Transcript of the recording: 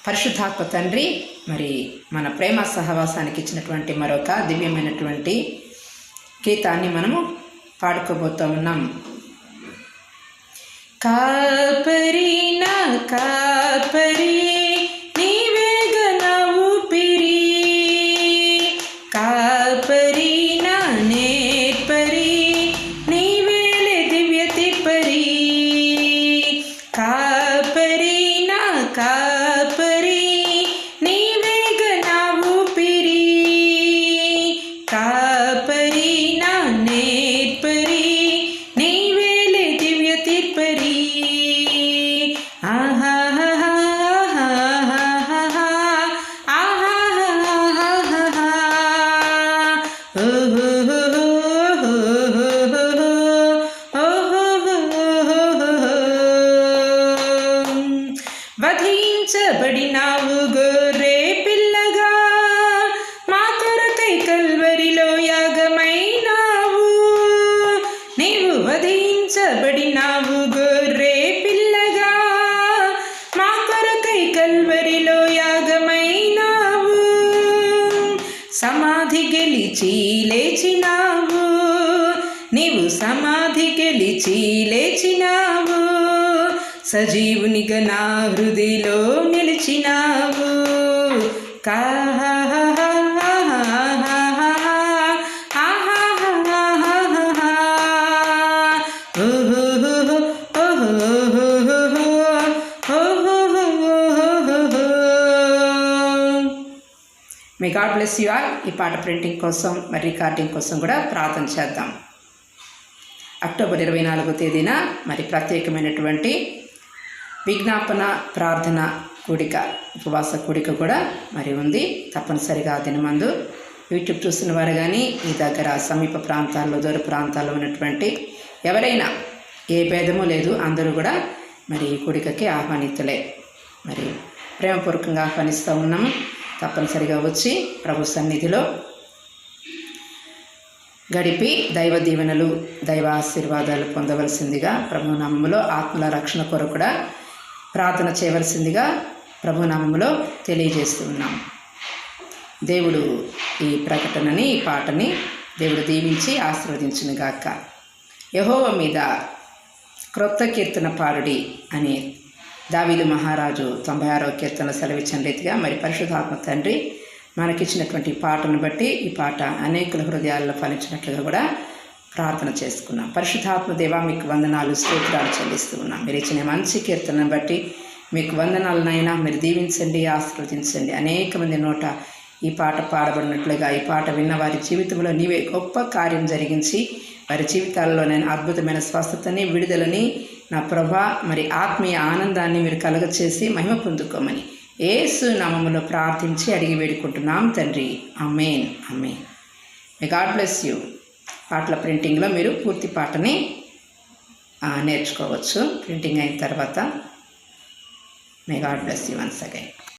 పరిశుద్ధాత్మ తండ్రి మరి మన ప్రేమ సహవాసానికి ఇచ్చినటువంటి మరొక దివ్యమైనటువంటి గీతాన్ని మనము పాడుకోబోతూ ఉన్నాం. కాపరి నా కాపరి నీవేగ నా ఊపిరి, కాపరి నా నేర్పరి నీవేలే దివ్య తిప్పరి, కాపరి నా కాపరి నీవేగ నా ఊపిరి, కాపరి నా నేర్పరి నీవేలే దివ్య తిప్పరి. వధించబడినావు గొర్రె పిల్లగా, మా కొరకై కల్వరిలో యాగమైనావు. నీవు వధించబడినావు గొర్రె పిల్లగా, మా కొరకై కల్వరిలో యాగమైనావు. సమాధి గెలిచి లేచినావు, నీవు సమాధి గెలిచి లేచినావు. సజీవునిగా నా హృదయలో నిలిచినావు. May God bless you all. ఈ పాట ప్రింటింగ్ కోసం మరి రికార్డింగ్ కోసం కూడా ప్రార్థన చేద్దాం. అక్టోబర్ 24వ తేదీన మరి ప్రత్యేకమైనటువంటి విజ్ఞాపన ప్రార్థన కూడిక, ఉపవాస కూడిక కూడా మరి ఉంది. తప్పనిసరిగా ఆ దినమందు యూట్యూబ్ చూసిన వారు కానీ ఈ దగ్గర సమీప ప్రాంతాల్లో దూర ప్రాంతాల్లో ఉన్నటువంటి ఎవరైనా ఏ భేదమూ లేదు, అందరూ కూడా మరి ఈ కూడికకి ఆహ్వానితులే. మరి ప్రేమపూర్వకంగా ఆహ్వానిస్తూ ఉన్నాము. తప్పనిసరిగా వచ్చి ప్రభు సన్నిధిలో గడిపి దైవ దీవెనలు దైవ ఆశీర్వాదాలు పొందవలసిందిగా, ప్రభునామములో ఆత్మల రక్షణ కొరకు కూడా ప్రార్థన చేయవలసిందిగా ప్రభునామములో తెలియజేస్తూ ఉన్నాం. దేవుడు ఈ ప్రకటనని, ఈ పాటని దేవుడు దీవించి ఆశీర్వదించునుగాక. యెహోవా మీద క్రొత్త కీర్తన పాడుడి అని దావీదు మహారాజు 96వ కీర్తన సెలవిచ్చిన రీతిగా మరి పరిశుద్ధాత్మ తండ్రి మనకిచ్చినటువంటి పాటను బట్టి ఈ పాట అనేకుల హృదయాల్లో ఫలించినట్లుగా కూడా ప్రార్థన చేసుకున్నాం. పరిశుద్ధాత్మ దేవా మీకు వందనాలు, స్తోత్రాలు చెల్లిస్తూ ఉన్నాం. మీరు ఇచ్చిన మంచి కీర్తనను బట్టి మీకు వందనాలనైనా మీరు దీవించండి, ఆశీర్వదించండి. అనేక మంది నోట ఈ పాట పాడబడినట్లుగా ఈ పాట విన్న వారి జీవితంలో నీవే గొప్ప కార్యం జరిగించి వారి జీవితాల్లో నేను అద్భుతమైన స్వస్థతని, విడుదలని నా ప్రభా మరి ఆత్మీయ ఆనందాన్ని మీరు కలుగచేసి మహిమ పొందుకోమని యేసు నామములో ప్రార్థించి అడిగి వేడుకుంటున్నాం తండ్రి. ఆమేన్, ఆమేన్. May God bless you. పాటల ప్రింటింగ్లో మీరు పూర్తి పాటని నేర్చుకోవచ్చు ప్రింటింగ్ అయిన తర్వాత. May God bless you once again.